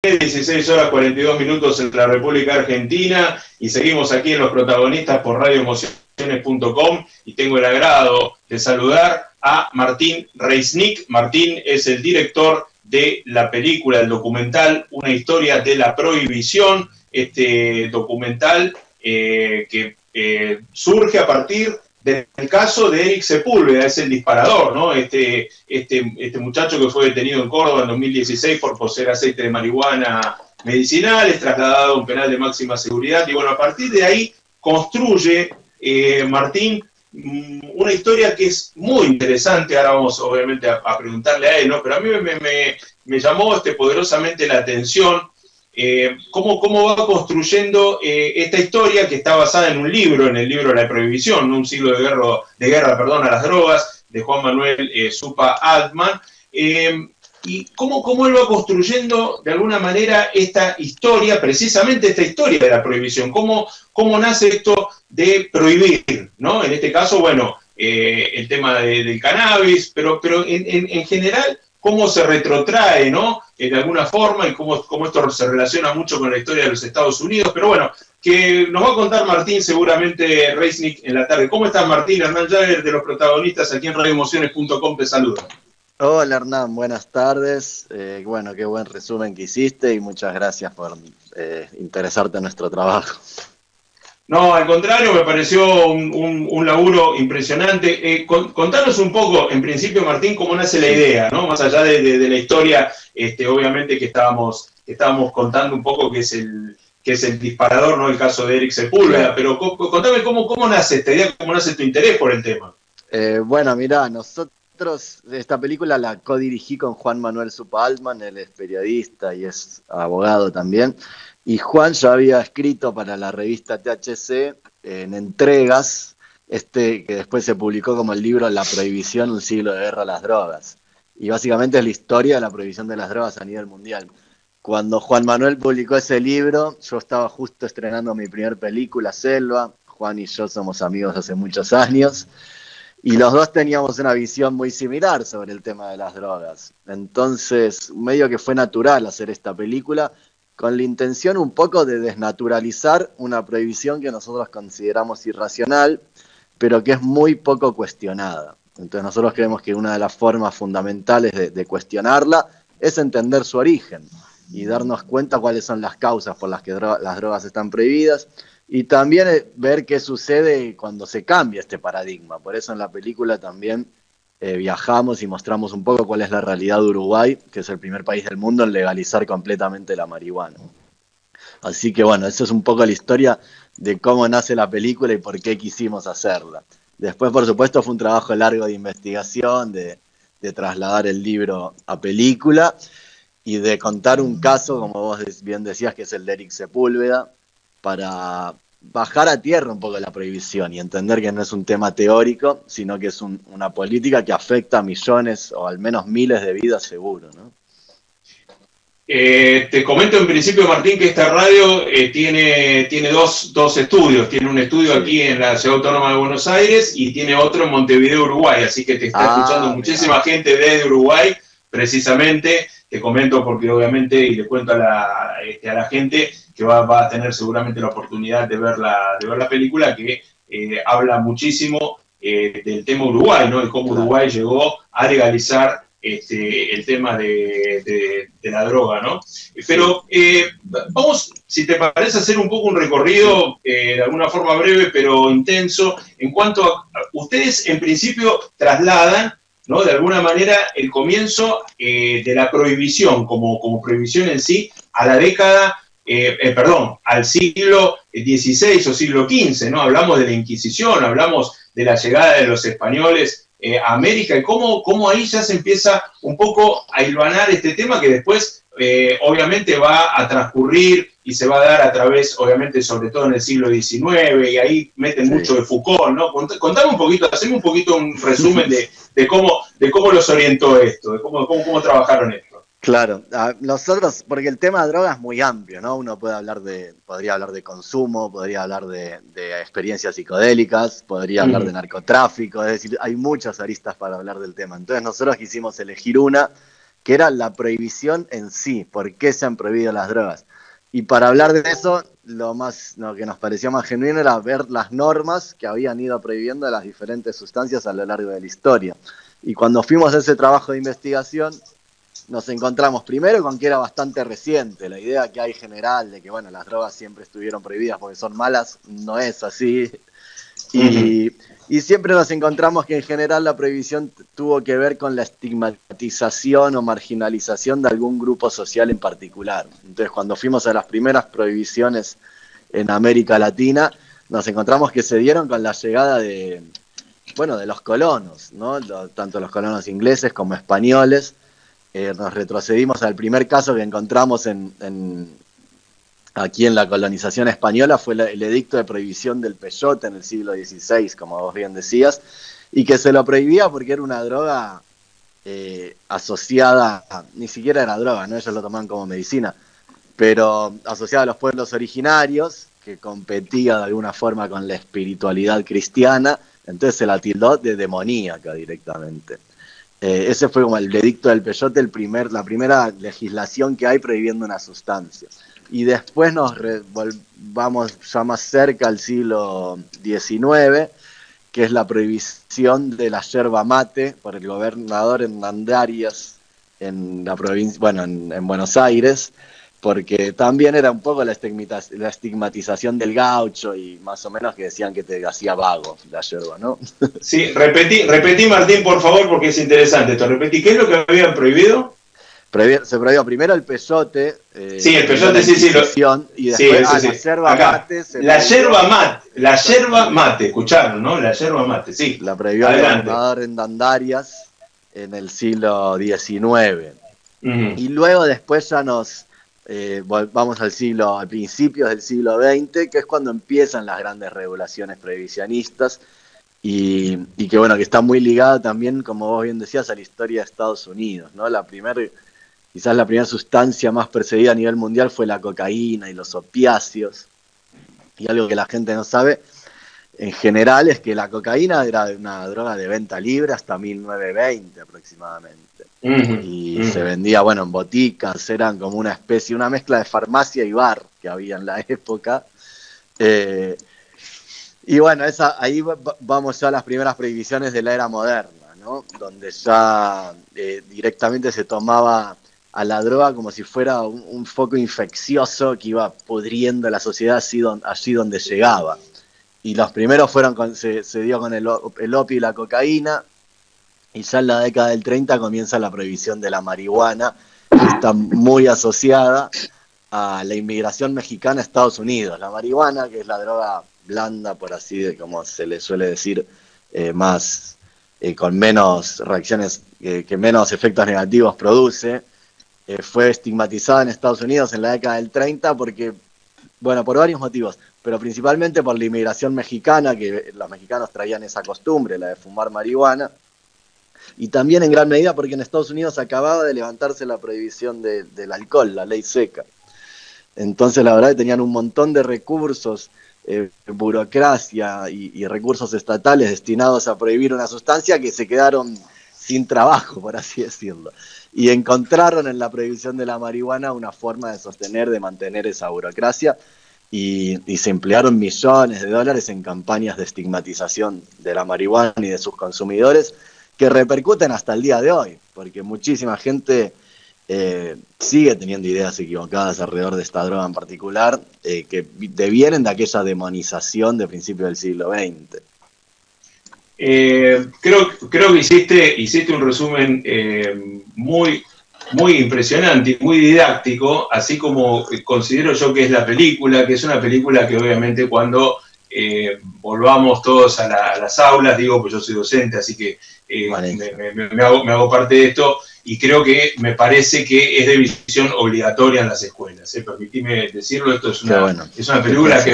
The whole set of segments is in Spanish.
16 horas 42 minutos en la República Argentina y seguimos aquí en Los Protagonistas por radioemociones.com y tengo el agrado de saludar a Martín Reisnig. Martín es el director de la película, el documental Una historia de la prohibición, este documental que surge a partir del caso de Eric Sepúlveda, es el disparador, ¿no? Este muchacho que fue detenido en Córdoba en 2016 por poseer aceite de marihuana medicinal, es trasladado a un penal de máxima seguridad y bueno, a partir de ahí construye Martín una historia que es muy interesante. Ahora vamos obviamente a preguntarle a él, ¿no? Pero a mí me llamó poderosamente la atención cómo va construyendo esta historia que está basada en un libro, en el libro La Prohibición, ¿no? Un siglo de guerra a las drogas, de Juan Manuel Zupa Altman, y cómo él va construyendo de alguna manera esta historia, precisamente esta historia de la prohibición, cómo nace esto de prohibir, ¿no? En este caso, bueno, el tema del cannabis, pero en general, cómo se retrotrae, ¿no? De alguna forma, y cómo esto se relaciona mucho con la historia de los Estados Unidos. Pero bueno, que nos va a contar Martín seguramente Reisnig en la tarde. ¿Cómo estás, Martín? Hernán Jagger de Los Protagonistas aquí en radioemociones.com te saluda. Hola Hernán, buenas tardes. Bueno, qué buen resumen que hiciste y muchas gracias por interesarte en nuestro trabajo. No, al contrario, me pareció un laburo impresionante. Contanos un poco, en principio, Martín, cómo nace la idea, ¿no? Más allá de la historia, obviamente que estábamos contando un poco que es el disparador, ¿no? El caso de Eric Sepúlveda, pero contame cómo nace esta idea, cómo nace tu interés por el tema. Bueno, mirá, nosotros esta película la codirigí con Juan Manuel Zupa Altman, él es periodista y es abogado también. Y Juan ya había escrito para la revista THC en entregas, que después se publicó como el libro La Prohibición, un siglo de guerra a las drogas. Y básicamente es la historia de la prohibición de las drogas a nivel mundial. Cuando Juan Manuel publicó ese libro, yo estaba justo estrenando mi primer película, Selva. Juan y yo somos amigos hace muchos años. Y los dos teníamos una visión muy similar sobre el tema de las drogas. Entonces, medio que fue natural hacer esta película, con la intención un poco de desnaturalizar una prohibición que nosotros consideramos irracional, pero que es muy poco cuestionada. Entonces nosotros creemos que una de las formas fundamentales de cuestionarla es entender su origen y darnos cuenta cuáles son las causas por las que las drogas están prohibidas y también ver qué sucede cuando se cambia este paradigma. Por eso en la película también viajamos y mostramos un poco cuál es la realidad de Uruguay, que es el primer país del mundo en legalizar completamente la marihuana. Así que bueno, esa es un poco la historia de cómo nace la película y por qué quisimos hacerla. Después, por supuesto, fue un trabajo largo de investigación, de trasladar el libro a película y de contar un caso, como vos bien decías, que es el de Eric Sepúlveda, para bajar a tierra un poco la prohibición y entender que no es un tema teórico, sino que es una política que afecta a millones o al menos miles de vidas seguro, ¿no? Te comento en principio, Martín, que esta radio tiene dos estudios. Tiene un estudio aquí en la Ciudad Autónoma de Buenos Aires y tiene otro en Montevideo, Uruguay. Así que te está escuchando muchísima gente desde Uruguay, precisamente. Te comento porque obviamente, y le cuento a la gente que va a tener seguramente la oportunidad de ver la película, que habla muchísimo del tema Uruguay, ¿no? De cómo Uruguay llegó a legalizar el tema de la droga, ¿no? Pero vamos, si te parece, hacer un poco un recorrido de alguna forma breve pero intenso en cuanto a ustedes en principio trasladan, ¿no? De alguna manera el comienzo de la prohibición como prohibición en sí a la década, al siglo XVI o siglo XV, ¿no? Hablamos de la Inquisición, hablamos de la llegada de los españoles a América y cómo ahí ya se empieza un poco a hilvanar este tema que después obviamente va a transcurrir y se va a dar a través, obviamente, sobre todo en el siglo XIX, y ahí meten mucho de Foucault, ¿no? Contame un poquito, haceme un poquito un resumen de cómo los orientó esto, de cómo trabajaron esto. Claro, nosotros, porque el tema de drogas es muy amplio, ¿no? Uno podría hablar de consumo, podría hablar de experiencias psicodélicas, podría hablar de narcotráfico, es decir, hay muchas aristas para hablar del tema. Entonces nosotros quisimos elegir una que era la prohibición en sí, por qué se han prohibido las drogas. Y para hablar de eso, lo que nos pareció más genuino era ver las normas que habían ido prohibiendo las diferentes sustancias a lo largo de la historia. Y cuando fuimos a ese trabajo de investigación, nos encontramos primero con que era bastante reciente. La idea que hay general de que bueno, las drogas siempre estuvieron prohibidas porque son malas, no es así. Y siempre nos encontramos que en general la prohibición tuvo que ver con la estigmatización o marginalización de algún grupo social en particular. Entonces, cuando fuimos a las primeras prohibiciones en América Latina, nos encontramos que se dieron con la llegada de los colonos, ¿no? Tanto los colonos ingleses como españoles. Nos retrocedimos al primer caso que encontramos aquí en la colonización española, fue el edicto de prohibición del peyote en el siglo XVI, como vos bien decías, y que se lo prohibía porque era una droga asociada, ni siquiera era droga, ¿no? Ellos lo tomaban como medicina, pero asociada a los pueblos originarios, que competía de alguna forma con la espiritualidad cristiana, entonces se la tildó de demoníaca directamente. Ese fue como el edicto del peyote, la primera legislación que hay prohibiendo una sustancia. Y después vamos ya más cerca al siglo XIX, que es la prohibición de la yerba mate por el gobernador Hernandarias en la provincia, en Buenos Aires, porque también era un poco la estigmatización del gaucho y más o menos que decían que te hacía vago la yerba, ¿no? Sí, repetí Martín, por favor, porque es interesante esto. Repetí, ¿qué es lo que habían prohibido? Se prohibió primero el peyote. Sí, el peyote, sí. Y después la yerba mate. La yerba mate, escucharon, ¿no? La yerba mate, sí. La prohibió el gobernador Hernandarias en el siglo XIX. Y luego después ya vamos al principios del siglo XX, que es cuando empiezan las grandes regulaciones prohibicionistas y que está muy ligada también, como vos bien decías, a la historia de Estados Unidos, ¿no? Quizás la primera sustancia más perseguida a nivel mundial fue la cocaína y los opiáceos. Y algo que la gente no sabe en general es que la cocaína era una droga de venta libre hasta 1920 aproximadamente. Se vendía, en boticas, eran como una mezcla de farmacia y bar que había en la época. Ahí vamos ya a las primeras prohibiciones de la era moderna, ¿no? Donde ya directamente se tomaba a la droga como si fuera un foco infeccioso que iba pudriendo la sociedad allí donde llegaba. Y los primeros se dio con el opio y la cocaína, y ya en la década del 30 comienza la prohibición de la marihuana, que está muy asociada a la inmigración mexicana a Estados Unidos. La marihuana, que es la droga blanda, por así como se le suele decir, con menos reacciones, que menos efectos negativos produce, fue estigmatizada en Estados Unidos en la década del 30 porque, por varios motivos, pero principalmente por la inmigración mexicana, que los mexicanos traían esa costumbre, la de fumar marihuana, y también en gran medida porque en Estados Unidos acababa de levantarse la prohibición del alcohol, la ley seca. Entonces la verdad que tenían un montón de recursos, burocracia y recursos estatales destinados a prohibir una sustancia que se quedaron sin trabajo, por así decirlo. Y encontraron en la prohibición de la marihuana una forma de mantener esa burocracia, y se emplearon millones de dólares en campañas de estigmatización de la marihuana y de sus consumidores, que repercuten hasta el día de hoy, porque muchísima gente sigue teniendo ideas equivocadas alrededor de esta droga en particular, que devienen de aquella demonización de principios del siglo XX. Creo que hiciste un resumen muy impresionante, muy didáctico, así como considero yo que es la película, que es una película que obviamente cuando volvamos todos a las aulas, pues yo soy docente, así que me hago parte de esto, y creo que me parece que es de visión obligatoria en las escuelas. Permitime decirlo, esto es una película que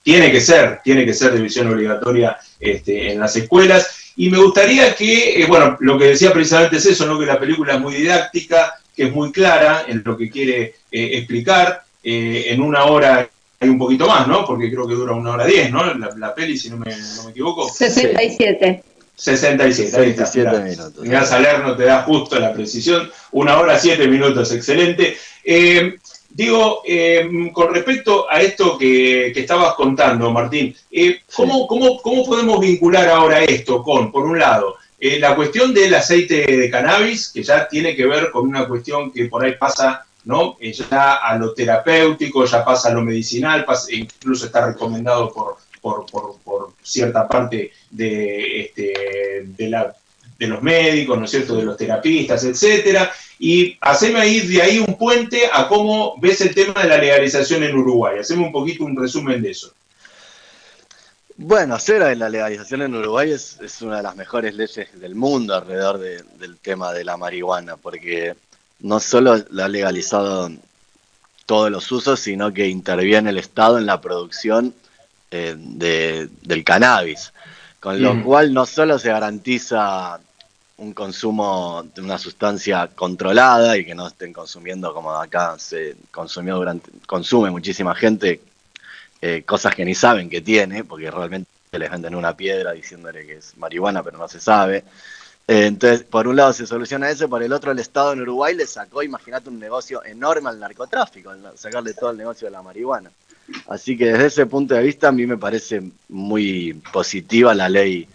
tiene que ser de visión obligatoria en las escuelas. Y me gustaría que, lo que decía precisamente es eso, ¿no? Que la película es muy didáctica, que es muy clara en lo que quiere explicar. En una hora hay un poquito más, ¿no? Porque creo que dura 1 hora 10, ¿no? La peli, si no me equivoco. 67. 67, ahí está. 67 minutos. Mirá, Salerno te da justo la precisión. 1 hora, 7 minutos, excelente. Con respecto a esto que estabas contando, Martín, ¿cómo podemos vincular ahora esto con, por un lado, la cuestión del aceite de cannabis, que ya tiene que ver con una cuestión que por ahí pasa, ¿no? Ya a lo terapéutico, ya pasa a lo medicinal, incluso está recomendado por cierta parte de los médicos, ¿no es cierto?, de los terapistas, etcétera, y haceme ahí de ahí un puente a cómo ves el tema de la legalización en Uruguay. Haceme un poquito un resumen de eso. Bueno, la legalización en Uruguay es una de las mejores leyes del mundo alrededor del tema de la marihuana, porque no solo la ha legalizado todos los usos, sino que interviene el Estado en la producción del cannabis, con lo cual no solo se garantiza un consumo de una sustancia controlada y que no estén consumiendo como acá se consume muchísima gente cosas que ni saben que tiene, porque realmente les venden una piedra diciéndole que es marihuana, pero no se sabe. Entonces, por un lado se soluciona eso, por el otro el Estado en Uruguay le sacó, imagínate, un negocio enorme al narcotráfico, sacarle todo el negocio de la marihuana. Así que desde ese punto de vista a mí me parece muy positiva la ley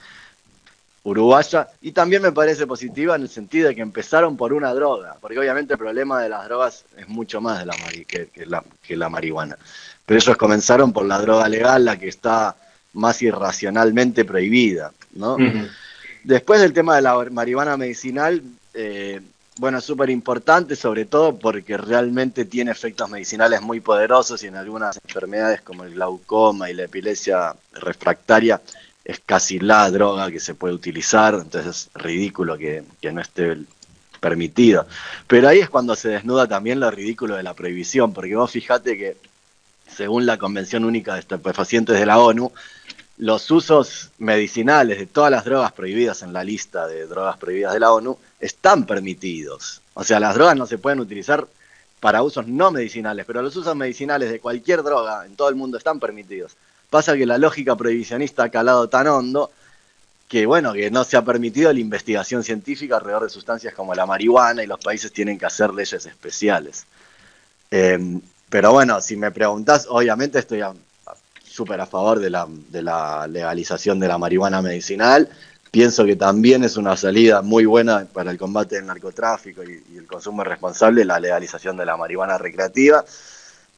uruguaya, y también me parece positiva en el sentido de que empezaron por una droga, porque obviamente el problema de las drogas es mucho más de que la marihuana. Pero ellos comenzaron por la droga legal, la que está más irracionalmente prohibida, ¿no? Uh-huh. Después del tema de la marihuana medicinal, bueno, es súper importante, sobre todo porque realmente tiene efectos medicinales muy poderosos y en algunas enfermedades como el glaucoma y la epilepsia refractaria es casi la droga que se puede utilizar, entonces es ridículo que no esté permitido. Pero ahí es cuando se desnuda también lo ridículo de la prohibición, porque vos fijate que según la Convención Única de Estupefacientes de la ONU, los usos medicinales de todas las drogas prohibidas en la lista de drogas prohibidas de la ONU están permitidos. O sea, las drogas no se pueden utilizar para usos no medicinales, pero los usos medicinales de cualquier droga en todo el mundo están permitidos. Pasa que la lógica prohibicionista ha calado tan hondo que, bueno, que no se ha permitido la investigación científica alrededor de sustancias como la marihuana y los países tienen que hacer leyes especiales. Pero bueno, si me preguntás, obviamente estoy súper a favor de la legalización de la marihuana medicinal. Pienso que también es una salida muy buena para el combate del narcotráfico y el consumo responsable, la legalización de la marihuana recreativa.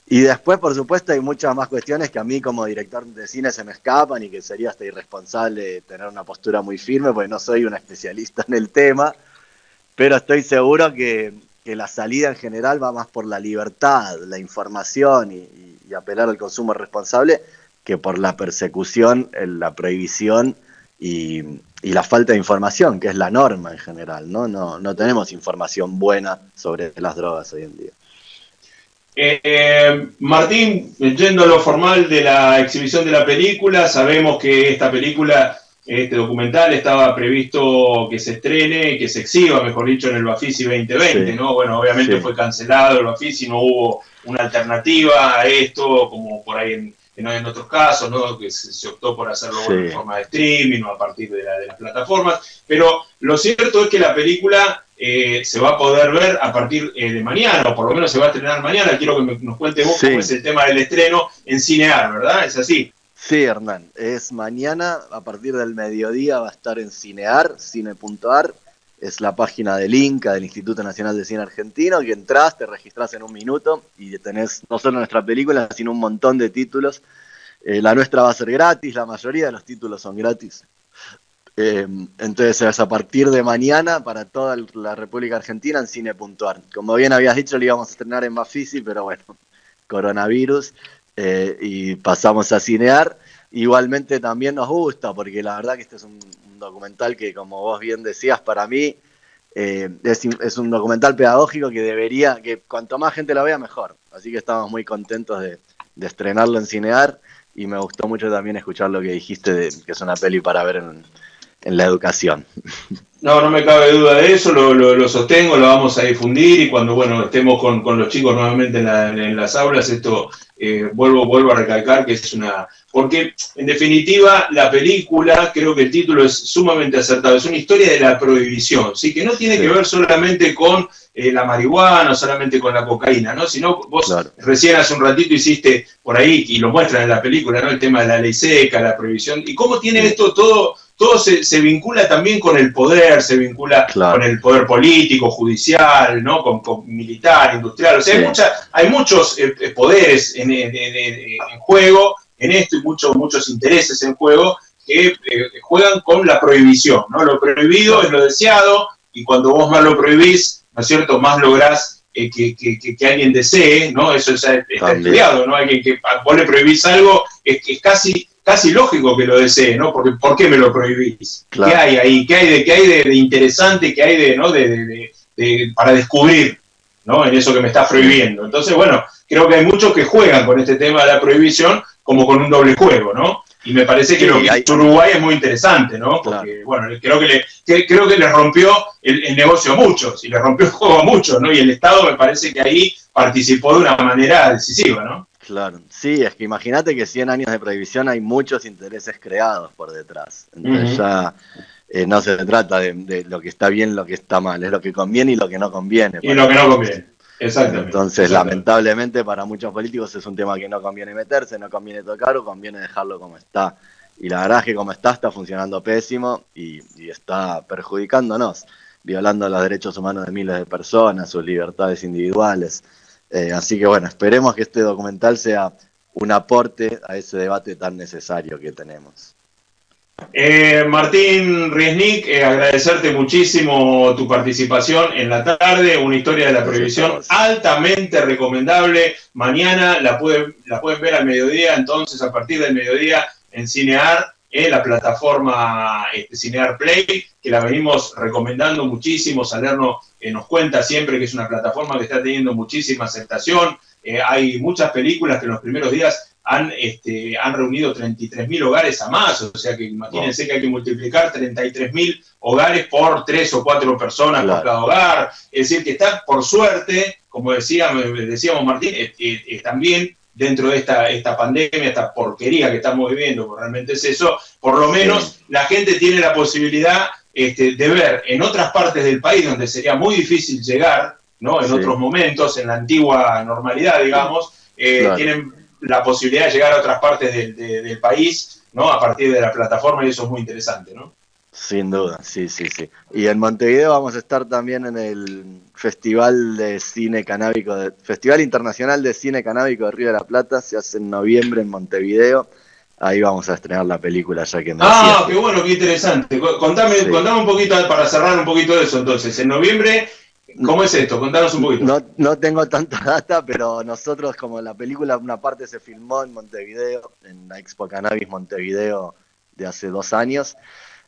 Y después, por supuesto, hay muchas más cuestiones que a mí como director de cine se me escapan y que sería hasta irresponsable tener una postura muy firme porque no soy un especialista en el tema, pero estoy seguro que la salida en general va más por la libertad, la información y apelar al consumo responsable que por la persecución, la prohibición y la falta de información, que es la norma en general, ¿no? No tenemos información buena sobre las drogas hoy en día. Martín, yendo a lo formal de la exhibición de la película, sabemos que esta película, este documental, estaba previsto que se estrene, que se exhiba, mejor dicho, en el Bafisi 2020, sí, ¿no? Bueno, obviamente sí, fue cancelado el Bafisi, no hubo una alternativa a esto, como por ahí en otros casos, ¿no? Que se optó por hacerlo sí, en forma de streaming o a partir de las plataformas, pero lo cierto es que la película se va a poder ver a partir de mañana, o por lo menos se va a estrenar mañana. Quiero que nos cuentes vos sí, cómo es el tema del estreno en Cinear, ¿verdad? ¿Es así? Sí, Hernán, es mañana, a partir del mediodía va a estar en Cinear, cine.ar, es la página del INCA, del Instituto Nacional de Cine Argentino, que entras, te registrás en un minuto y tenés no solo nuestra película, sino un montón de títulos. La nuestra va a ser gratis, la mayoría de los títulos son gratis. Entonces es a partir de mañana para toda la República Argentina en cine.ar. Como bien habías dicho, lo íbamos a estrenar en Bafisi, pero bueno, coronavirus, y pasamos a Cinear. Igualmente también nos gusta, porque la verdad que este es un documental que, como vos bien decías, para mí es un documental pedagógico que cuanto más gente lo vea, mejor. Así que estamos muy contentos de estrenarlo en Cinear, y me gustó mucho también escuchar lo que dijiste, que es una peli para ver la educación. No, no me cabe duda de eso, lo sostengo, lo vamos a difundir y cuando estemos con los chicos nuevamente en las aulas, esto vuelvo a recalcar que es una... Porque, en definitiva, la película, creo que el título es sumamente acertado, es una historia de la prohibición, ¿sí? Que no tiene que ver solamente con la marihuana o solamente con la cocaína, ¿no? Sino vos recién hace un ratito hiciste por ahí, y lo muestran en la película, ¿no? El tema de la ley seca, la prohibición, y cómo tiene esto todo se vincula también con el poder, se vincula con el poder político, judicial, ¿no? Con militar, industrial. O sea, hay muchos poderes en juego en esto y muchos intereses en juego que juegan con la prohibición, ¿no? Lo prohibido es lo deseado y cuando vos más lo prohibís, ¿no es cierto?, más lográs que alguien desee, ¿no? Eso está estudiado, ¿no? Alguien que vos le prohibís algo, es casi lógico que lo desee, ¿no? Porque ¿por qué me lo prohibís? Claro. ¿Qué hay ahí? ¿Qué hay de interesante? ¿Qué hay para descubrir, ¿no? En eso que me estás prohibiendo. Entonces, bueno, creo que hay muchos que juegan con este tema de la prohibición como con un doble juego, ¿no? Y me parece que lo que hizo Uruguay es muy interesante, ¿no? Porque, bueno, creo que le rompió el negocio a muchos y le rompió el juego a muchos, ¿no? Y el Estado me parece que ahí participó de una manera decisiva, ¿no? Claro, sí, es que imagínate que 100 años de prohibición hay muchos intereses creados por detrás. Entonces ya no se trata de lo que está bien, lo que está mal, es lo que conviene y lo que no conviene. Y lo que no conviene, exactamente. Entonces, lamentablemente, para muchos políticos es un tema que no conviene meterse, no conviene tocar o conviene dejarlo como está. Y la verdad es que como está funcionando pésimo y está perjudicándonos, violando los derechos humanos de miles de personas, sus libertades individuales. Así que bueno, esperemos que este documental sea un aporte a ese debate tan necesario que tenemos. Martín Riesnik, agradecerte muchísimo tu participación en la tarde, una historia de la prohibición altamente recomendable. Mañana la pueden ver al mediodía, entonces a partir del mediodía en Cinear, la plataforma Cinear Play, que la venimos recomendando muchísimo. Salerno nos cuenta siempre que es una plataforma que está teniendo muchísima aceptación. Hay muchas películas que en los primeros días han reunido 33.000 hogares a más, o sea que imagínense que hay que multiplicar 33.000 hogares por 3 o 4 personas por cada hogar. Es decir, que está, por suerte, como decíamos Martín, también dentro de esta pandemia, esta porquería que estamos viviendo, porque realmente es eso, por lo menos la gente tiene la posibilidad de ver en otras partes del país donde sería muy difícil llegar, ¿no? En otros momentos, en la antigua normalidad, digamos, tienen la posibilidad de llegar a otras partes del país, ¿no? A partir de la plataforma, y eso es muy interesante, ¿no? Sin duda, sí. Y en Montevideo vamos a estar también en el Festival Internacional de Cine Canábico de Río de la Plata. Se hace en noviembre en Montevideo. Ahí vamos a estrenar la película, ya que me decías. Qué bueno, qué interesante. Contame un poquito, para cerrar un poquito de eso, entonces. En noviembre, ¿cómo es esto? Contanos un poquito. No tengo tanta data, pero nosotros, como la película, una parte se filmó en Montevideo, en la Expo Cannabis Montevideo de hace 2 años.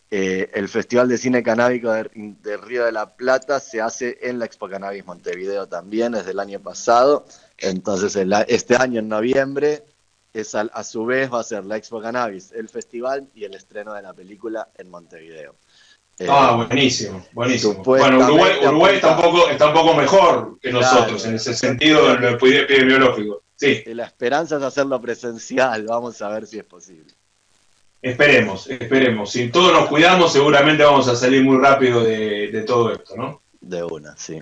El Festival de Cine Canábico de Río de la Plata se hace en la Expo Cannabis Montevideo también, desde el año pasado. Entonces, este año, en noviembre, a su vez va a ser la Expo Cannabis, el festival y el estreno de la película en Montevideo. Buenísimo. Bueno, Uruguay está un poco mejor que nosotros, en ese sentido, en lo epidemiológico. Sí. La esperanza es hacerlo presencial, vamos a ver si es posible. Esperemos. Si todos nos cuidamos, seguramente vamos a salir muy rápido de todo esto, ¿no? De una, sí.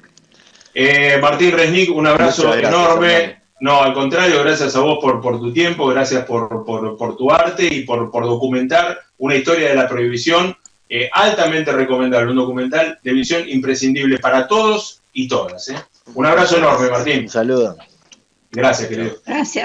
Martín Riesnik, un abrazo enorme. Hermano. No, al contrario, gracias a vos por tu tiempo, gracias por tu arte y por documentar una historia de la prohibición altamente recomendable, un documental de visión imprescindible para todos y todas. Un abrazo enorme, Martín. Un saludo. Gracias, querido. Gracias.